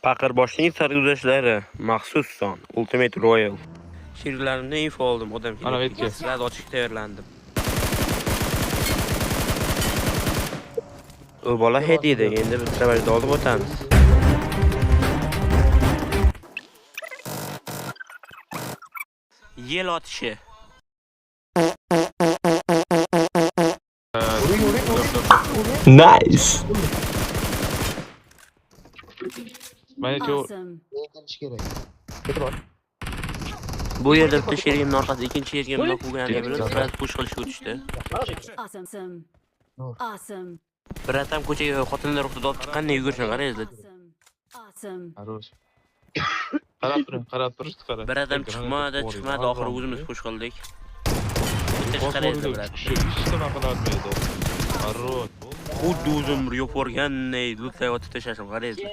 Paqirboshning sarguzashtlari maxsus son Ultimate Royal. She'rlarimni info oldim, odam Ana kerak. aytgan. Sizlarga ochishga tayyorlandim. U bola head edi, endi biz savajda olib o'tamiz. Yel otishi. Nice. Mana shu Awesome. Bu yerda bitta sherigimni orqasida ikkinchi sherigim nok bo'lganini bilib, biroz push qilishga o'tishdi. Awesome. Awesome. Biratam ko'chaga xotinlar ruxsat olib chiqqandan yugurishni qaraysiz. Awesome. Aroz. Qarab turishdi, qarab. Biratam chiqmadi, oxiri o'zimiz push qildik. Bitta chiqaraysiz biratam. Hech nima qilolmaydi. Aroz. Xuddi o'zim yo'q o'rganday lootlayotib tashlashim qaraysiz.